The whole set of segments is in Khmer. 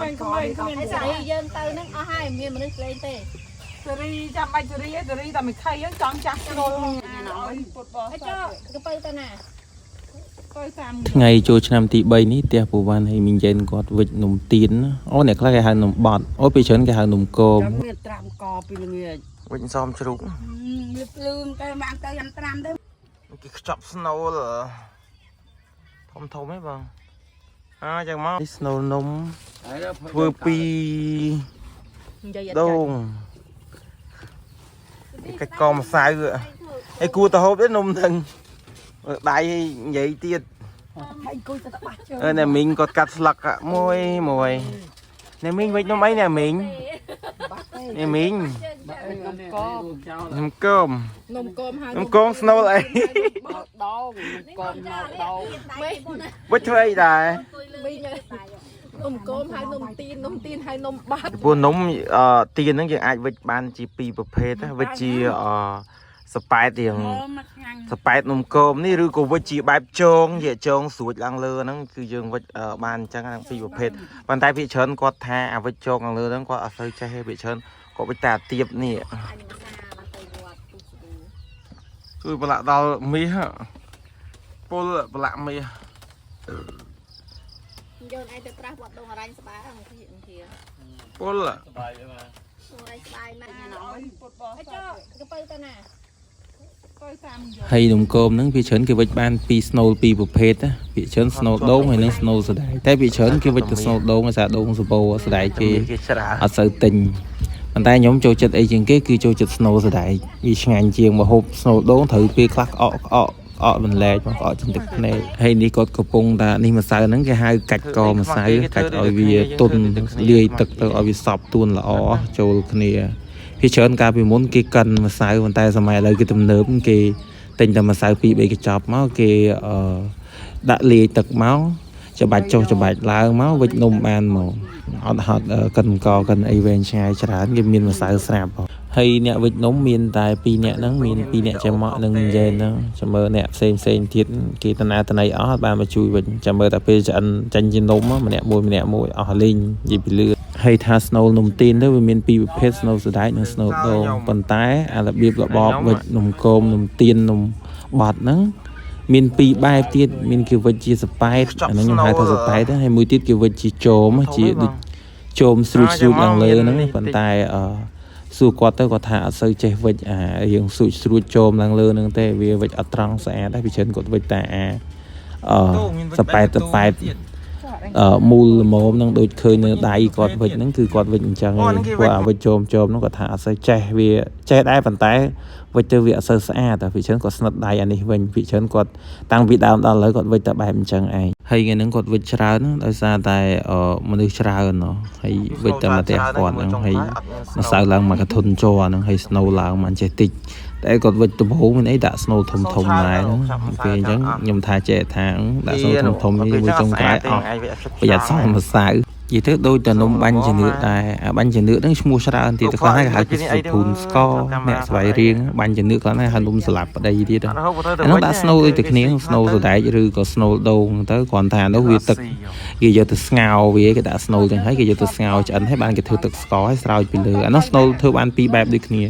ไอ้สารียืนเตอร์นั่งเอาให้เมียมันนึกเลยเต้สารีจำไอ้สารีแต่ไม่ใครยังจังจักโดนไอ้เจ้ากระเป๋าตาหน่ะថ្ងៃចូលឆ្នាំទី3នេះផ្ទះពូវ៉ាន់ហើយមីងយ៉ែនគាត់វិចនំទៀនអូអ្នកខ្លះគេហៅនំបត់អូពេលច្រើនគេហៅនំគមមានត្រាំកពីល្ងាចវិចសមជ្រូកវាភ្លឺទៅបានទៅយ៉ាងត្រាំទៅគេខ្ចប់ស្នូលធំហ៎បងចឹងមកស្នូលនំធ្វើពីដូងកាច់កម្សៅឯគួរទៅហូបទេនំហ្នឹងដៃនិយាយទៀតអ្នកមីងគាត់កាត់ស្លឹកមួយអ្នកមីងវិចនំអីអ្នកមីងអ្នកមីងនំគមហើយនំគមស្នូលអីដងគមដងវិចធ្វើអីដែរនំគមហើយនំទៀនហើយនំបាត់ព្រោះនំទៀនហ្នឹងយើងអាចវិចបានជាពីរប្រភេទវិចជាសប៉ែតរៀងសប៉ែតនំគមនេះឬក៏វិចជាបែបចងជាចងស្រួចឡើងលើហ្នឹងគឺយើងវិចបានអញ្ចឹងពីរប្រភេទប៉ុន្តែភាគច្រើនគាត់ថាអាវិចចងខាងលើហ្នឹងគាត់អត់សូវចេះទេភាគច្រើនគាត់វិចតែទៀបនេះគឺប្រឡាក់ដល់មាសពលប្រឡាក់មាសយកឯងទៅប្រាស់វត្តដងអរ៉ាញ់ស្បាយអង្គាពលស្បាយទេបាទស្បាយណាស់ណោះពុតបងចុះកពៅតាណាហើយនំគមហ្នឹងវាច្រើនគេវិចបានពីស្នូលពីរប្រភេទណាវាច្រើនស្នូលដូងហើយនិងស្នូលសណ្តែកតែវាច្រើនគេវិចទៅស្នូលដូងដោយសារដូងសបោសណ្តែកគេអត់សូវទិញប៉ុន្តែខ្ញុំចូលចិត្តអីជាងគេគឺចូលចិត្តស្នូលសណ្តែកវាឆ្ងាញ់ជាងម្ហូបស្នូលដូងត្រូវពេលខ្លះក្អកបន្លែកមកក្អកចិនទឹកភ្នែកហើយនេះគាត់កំពុងថានេះម្សៅហ្នឹងគេហៅកាច់កម្សៅកាច់ឲ្យវាទន់លាយទឹកទៅឲ្យវាសប់ទួនល្អចូលគ្នាវាច្រើនកាលពីមុនគេកិនម្សៅប៉ុន្តែសម័យឥឡូវគេទំនើបគេទិញតែម្សៅ2-3កញ្ចប់មកគេដាក់លាយទឹកមកច្បាច់ចុះច្បាច់ឡើងមកវិចនំបានមកអត់ហត់កិនកកិនអីវែងឆ្ងាយច្រើនគេមានម្សៅស្រាប់ហើយអ្នកវិចនំមានតែ2នាក់ហ្នឹងមាន2នាក់ចាំមកនឹងយ៉ែនហ្នឹងចាំមើលអ្នកផ្សេងទៀតគេតណាតណៃអស់បានមកជួយវិចចាំមើលតែពេលឆ្អិនចាញ់ជានំម្នាក់មួយអស់លេងនិយាយពីលឿនហើយថាស្នូលនំទៀនទៅវាមានពីរប្រភេទស្នូលសណ្តែកនិងស្នូលដូងប៉ុន្តែអារបៀបរបបវិចនំគមនំទៀននំបត់ហ្នឹងមានពីរបែបទៀតមានគេវិចជាសប៉ែតអាហ្នឹងខ្ញុំហៅថាសប៉ែតហើយមួយទៀតគេវិចជាចោមជាដូចចោមស្រួចឡើងលើហ្នឹងប៉ុន្តែសួរគាត់ទៅគាត់ថាអត់សូវចេះវិចអារឿងស្រួចចោមឡើងលើហ្នឹងទេវាវិចអត់ត្រង់ស្អាតដែរពីច្រើនគាត់វិចតែសប៉ែតមូលល្មមនឹងដូចឃើញនៅដៃគាត់វិចហ្នឹងគឺគាត់វិចអញ្ចឹងឯងព្រោះអាវិចចោមហ្នឹងគាត់ថាអត់សូវចេះវាចេះដែរប៉ុន្តែវិចទៅវាអត់សូវស្អាតតែពីច្រើនគាត់ស្និទ្ធដៃអានេះវិញពីច្រើនគាត់តាំងពីដើមដល់ឥឡូវគាត់វិចតែបែបអញ្ចឹងឯងហើយថ្ងៃហ្នឹងគាត់វិចច្រើនដោយសារតែមនុស្សច្រើនហើយវិចតែមកផ្ទះគាត់ហ្នឹងហើយម្សៅឡើងមកកធុនជ័រហ្នឹងហើយស្នូលឡើងមិនចេះតិចតែគាត់វិចដំបូងមានអីដាក់ស្នូលធំដែរហ្នឹងពេលអញ្ចឹងខ្ញុំថាចេះថាដាក់ស្នូលធំនេះមួយចុងក្រោយអស់ប្រយ័ត្នសងម្សៅនិយាយទៅដូចតែនំបាញ់ជំនឿដែរអាបាញ់ជំនឿហ្នឹងឈ្មោះច្រើនទៀតខ្លះគេហៅពីសុភូនស្ករអ្នកស្វ័យរៀងបាញ់ជំនឿខ្លះហៅនំស្លាប់ប្តីទៀតអានោះដាក់ស្នូលដូចតែគ្នាស្នូលសណ្តែកឬក៏ស្នូលដូងទៅគ្រាន់តែនោះវាទឹកគេយកទៅស្ងោរវាគេដាក់ស្នូលទាំងហើយគេយកទៅស្ងោរឆ្អិនហើយបានគេធ្វើទឹកស្ករហើយស្រោចពីលើអានោះស្នូលធ្វើបានពីរបែបដូចគ្នា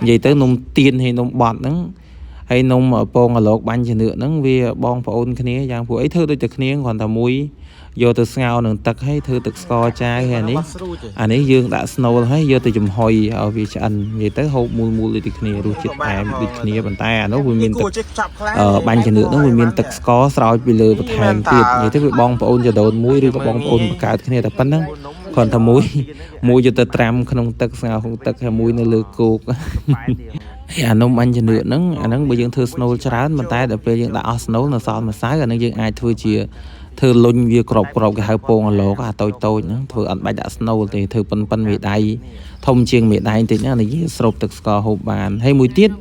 និយាយទៅនំទៀនហើយនំបត់ហ្នឹងហើយនំពងអាឡូកបាញ់ជំនឿហ្នឹងវាបងប្អូនគ្នាយ៉ាងពួកអីធ្វើដូចតែគ្នាគ្រាន់តែមួយយកទៅស្ងោរនឹងទឹកហើយធ្វើទឹកស្ករចាវហើយអានេះយើងដាក់ស្នូលហើយយកទៅចំហុយឲ្យវាឆ្អិននិយាយទៅហូបមូលដូចគ្នារសជាតិផ្អែមដូចគ្នាប៉ុន្តែអានោះវាមានទឹកបាញ់ជំនឿនោះវាមានទឹកស្ករស្រោចពីលើបន្ថែមទៀតនិយាយទៅវាបងប្អូនចដូនមួយឬក៏បងប្អូនបង្កើតគ្នាតែប៉ុណ្្នឹងគ្រាន់តែមួយយកទៅត្រាំក្នុងទឹកស្ងោរក្នុងទឹកហើយមួយនៅលើគោកអានំបាញ់ជំនឿហ្នឹងអាហ្នឹងបើយើងធ្វើស្នូលច្រើនប៉ុន្តែដល់ពេលយើងដាក់អស់ស្នូលនៅសល់ម្សៅអាហ្នឹងយើងអាចធ្វើជាធ្វើលុញវាក្របគេហៅពងអាឡូកអាតូចហ្នឹងធ្វើអត់បាច់ដាក់ស្នូលទេធ្វើប៉ុនមេដៃធំជាងមេដៃបន្តិចណានិយាយស្រូបទឹកស្ករហូបបានហើយមួយទៀត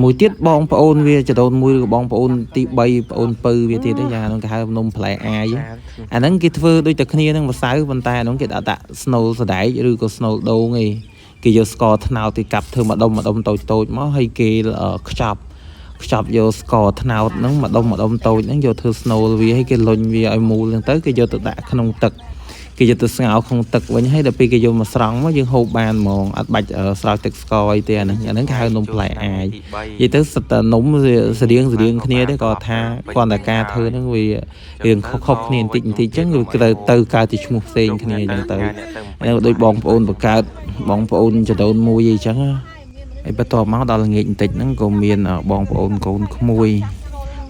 មួយទៀតបងប្អូនវាចដូនមួយឬបងប្អូនទី3ប្អូនពៅវាទៀតទេយ៉ាងហ្នឹងគេហៅនំផ្លែអាយអាហ្នឹងគេធ្វើដូចតែគ្នានឹងម្សៅប៉ុន្តែអាហ្នឹងគេដាក់ស្នូលសណ្តែកឬក៏ស្នូលដូងឯងគេយកស្ករត្នោតទៅកាប់ធ្វើម្ដុំតូចមកហើយគេខ្ចប់យកស្ករត្នោតហ្នឹងម្ដុំតូចហ្នឹងយកធ្វើស្នូលវាហើយគេលុញវាឲ្យមូលហ្នឹងទៅគេយកទៅដាក់ក្នុងទឹក គេយកទៅស្ងោរក្នុងទឹកវិញហើយដល់ពេលគេយកមកស្រង់មកយើងហូបបានហ្មងអត់បាច់ស្រោចទឹកស្ករអីទេអាហ្នឹងគេហៅនំផ្លែអាយនិយាយទៅសិតតែនំស្រៀងគ្នាទេក៏ថាគាត់តែការធ្វើហ្នឹងវារៀងខុសគ្នាបន្តិចអញ្ចឹងគឺទៅកើតជាឈ្មោះផ្សេងគ្នាអញ្ចឹងទៅហើយដូចបងប្អូនបង្កើតបងប្អូនចដូនមួយអីចឹងហើយបន្ទាប់មកដល់ល្ងាចបន្តិចហ្នឹងក៏មានបងប្អូនកូនក្មួយ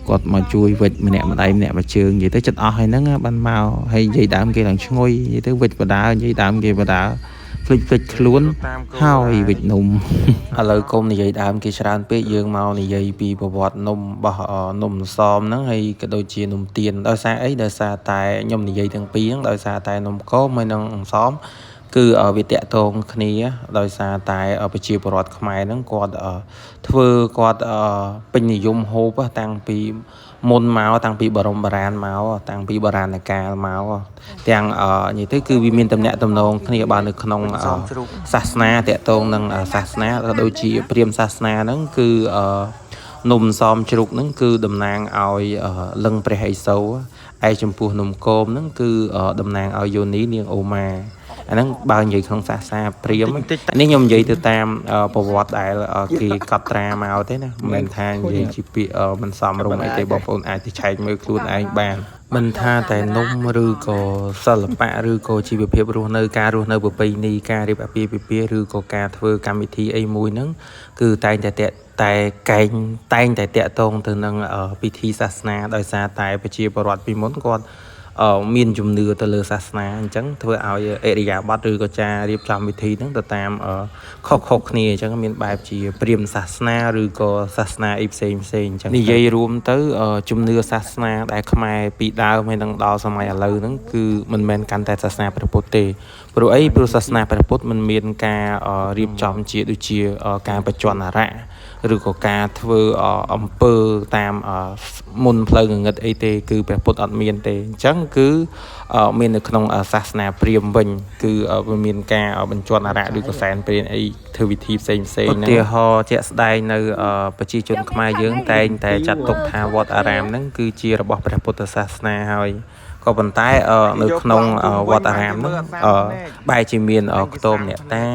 គាត់មកជួយវិចម្នាក់ម្ដាយម្នាក់មួយជើងនិយាយទៅចិត្តអស់ហើយហ្នឹងបានមកហើយនិយាយដើមគេឡើងឈ្ងុយនិយាយទៅវិចបដានិយាយដើមគេបដាភ្លេចខ្លួនហើយវិចនំឥឡូវកុំនិយាយដើមគេច្រើនពេកយើងមកនិយាយពីប្រវត្តិនំរបស់នំសមហ្នឹងហើយក៏ដូចជានំទៀនដោយសារអីដោយសារតែខ្ញុំនិយាយទាំងពីរហ្នឹងដោយសារតែនំគមហើយនឹងសមគឺវាតាក់ទងគ្នាដោយសារតែប្រជាពលរដ្ឋខ្មែរហ្នឹងគាត់ធ្វើគាត់ពេញនិយមហូបតាំងពីមុនមកតាំងពីបរមបុរាណមកតាំងពីបុរាណកាលមកទាំងនិយាយទៅគឺវាមានតំណែងតំណងគ្នាបើនៅក្នុងសាសនាតាក់ទងនឹងសាសនាក៏ដូចជាព្រាហ្មណ៍សាសនាហ្នឹងគឺនំសមជ្រូកហ្នឹងគឺតំណាងឲ្យលឹងព្រះឥសូរឯចំពោះនំគមហ្នឹងគឺតំណាងឲ្យយោនីនាងអូម៉ាអាហ្នឹងបើនិយាយក្នុងសាសនាព្រាហ្មណ៍នេះខ្ញុំនិយាយទៅតាមប្រវត្តិដែលគេកត់ត្រាមកទេណាមិនមែនថានិយាយជាពាក្យមិនសមរម្យអីទេបងប្អូនអាចទៅឆែកមើលខ្លួនឯងបានមិនថាតែនំឬក៏សិល្បៈឬក៏ជីវភាពរស់នៅការរស់នៅប្រពៃណីការរៀបអាពាហ៍ពិពាហ៍ឬក៏ការធ្វើកម្មវិធីអីមួយហ្នឹងគឺតែងតែតាក់ទងទៅនឹងពិធីសាសនាដោយសារតែប្រជាពលរដ្ឋពីមុនគាត់មានជំនឿទៅលើសាសនាអញ្ចឹងធ្វើឲ្យអរិយាប័ត្រឬក៏ការរៀបចំពិធីហ្នឹងទៅតាមខុសគ្នាអញ្ចឹងមានបែបជាព្រាហ្មណ៍សាសនាឬក៏សាសនាអីផ្សេងអញ្ចឹងនិយាយរួមទៅជំនឿសាសនាដែលខ្មែរពីដើមហើយនឹងដល់សម័យឥឡូវហ្នឹងគឺមិនមែនកាន់តែសាសនាព្រះពុទ្ធទេព្រោះសាសនាព្រះពុទ្ធมันមានការរៀបចំជាដូចជាការបញ្ជាន់អារៈឬក៏ការធ្វើអំពើតាមមុនផ្លូវងងឹតអីទេគឺព្រះពុទ្ធអត់មានទេអញ្ចឹងគឺមាននៅក្នុងសាសនាព្រាហ្មណ៍វិញគឺវាមានការបញ្ជាន់អារៈឬក៏សែនព្រេនអីធ្វើវិធីផ្សេងឧទាហរណ៍ជាក់ស្ដែងនៅប្រជាជនខ្មែរយើងតែងតែចាត់ទុកថាវត្តអារាមហ្នឹងគឺជារបស់ព្រះពុទ្ធសាសនាហើយក៏ប៉ុន្តែនៅក្នុងវត្តអារាមហ្នឹងបែរជាមានខ្ទមអ្នកតា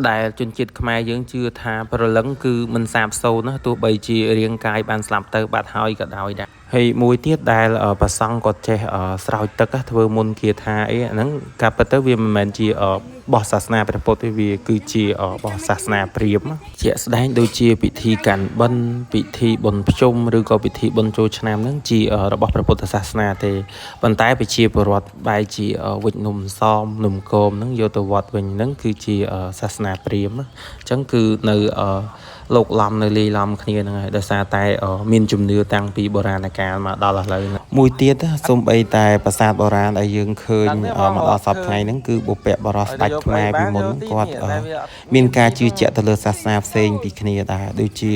ដែលជនជាតិខ្មែរយើងជឿថាព្រលឹងគឺមិនសាបសូន្យណាទោះបីជារាងកាយបានស្លាប់ទៅបាត់ហើយក៏ដោយដែរហើយមួយទៀតដែលប្រសង់គាត់ចេះស្រោចទឹកធ្វើមុនគាថាអីហ្នឹងការពិតទៅវាមិនមែនជារបស់សាសនាព្រះពុទ្ធទេវាគឺជារបស់សាសនាព្រាហ្មណ៍ជាក់ស្ដែងដូចជាពិធីកាន់បិណ្ឌពិធីបុណ្យភ្ជុំឬក៏ពិធីបុណ្យចូលឆ្នាំហ្នឹងជារបស់ព្រះពុទ្ធសាសនាទេប៉ុន្តែប្រជាពលរដ្ឋបែរជាវិច្ចនំសមនំគមហ្នឹងយកទៅវត្តវិញហ្នឹងគឺជាសាសនាព្រាហ្មណ៍អញ្ចឹងគឺនៅលោកឡំនៅលាយឡំគ្នាហ្នឹងហើយដោយសារតែមានជំនឿតាំងពីបុរាណកាលមកដល់ឥឡូវមួយទៀតសូម្បីតែប្រាសាទបុរាណដែលយើងឃើញមកដល់សពថ្ងៃហ្នឹងគឺបុព្វបុរសស្ដេចខ្មែរពីមុនគាត់មានការជឿជាក់ទៅលើសាសនាផ្សេងពីគ្នាដែរដូចជា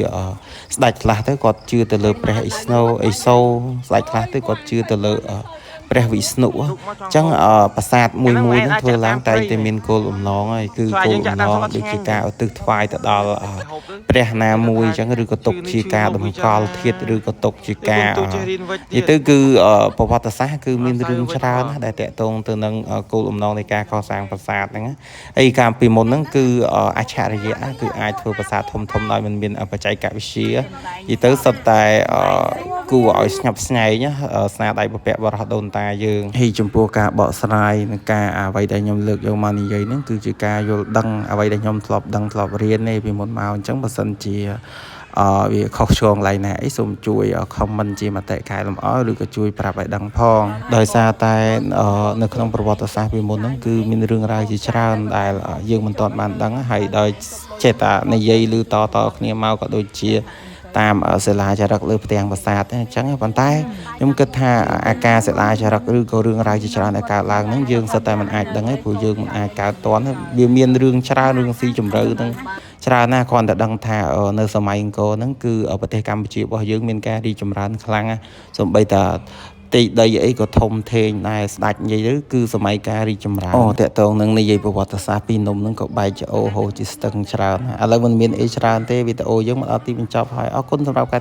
ស្ដេចខ្លះទៅគាត់ជឿទៅលើព្រះឥសូរស្ដេចខ្លះទៅគាត់ជឿទៅលើព្រះវិស្ណុអញ្ចឹងប្រាសាទមួយហ្នឹងធ្វើឡើងតែងតែមានគោលបំណងហើយគឺគោលបំណងដូចជាការឧទ្ទិសថ្វាយទៅដល់ព្រះណាមួយអញ្ចឹងឬក៏ទុកជាការតម្កល់ធាតុឬក៏ទុកជាការនិយាយទៅគឺប្រវត្តិសាស្ត្រគឺមានរឿងច្រើនណាស់ដែលតាក់ទងទៅនឹងគោលបំណងនៃការកសាងប្រាសាទហ្នឹងហើយកាលពីមុនហ្នឹងគឺអច្ឆរិយៈគឺអាចធ្វើប្រាសាទធំដោយមិនមានបច្ចេកវិទ្យានិយាយទៅសុទ្ធតែគួរឲ្យស្ញប់ស្ញែងស្នាដៃបុព្វបុរសដូនតាយើងហើយចំពោះការបកស្រាយនិងការអ្វីដែលខ្ញុំលើកយកមកនិយាយហ្នឹងគឺជាការយល់ដឹងអ្វីដែលខ្ញុំធ្លាប់ដឹងធ្លាប់រៀនពីមុនមកអញ្ចឹងបើសិនជាវាខុសឆ្គងឡើយណាអីសូមជួយ comment ជាមតិកែលម្អឬក៏ជួយប្រាប់ឲ្យដឹងផងដោយសារតែនៅក្នុងប្រវត្តិសាស្ត្រពីមុនហ្នឹងគឺមានរឿងរ៉ាវជាច្រើនដែលយើងមិនទាន់បានដឹងហើយដោយចេះតែនិយាយឬតគ្នាមកក៏ដូចជាតាមសិលាចារឹកលើផ្ទាំងប្រាសាទអញ្ចឹងប៉ុន្តែខ្ញុំគិតថាអាការសិលាចារឹកឬក៏រឿងរ៉ាវជាច្រើនដែលកើតឡើងហ្នឹងយើងសិតតែមិនអាចដឹងទេព្រោះយើងមិនអាចកើតទាន់វាមានរឿងច្រើនរឿងស៊ីជម្រៅហ្នឹងច្រើនណាស់គ្រាន់តែដឹងថានៅសម័យអង្គរហ្នឹងគឺប្រទេសកម្ពុជារបស់យើងមានការរីកចម្រើនខ្លាំងណាស់សូម្បីតែទីដីអីក៏ធំធេងដែរស្ដាច់និយាយទៅគឺសម័យកាលរីកចម្រើនតាក់ទងនឹងនិយាយប្រវត្តិសាស្ត្រពីនំហ្នឹងក៏បែកជាអូហូជាស្ទឹងច្រើនឥឡូវមិនមានអីច្រើនទេវីដេអូយើងមកដល់ទីបញ្ចប់ហើយអរគុណសម្រាប់ការ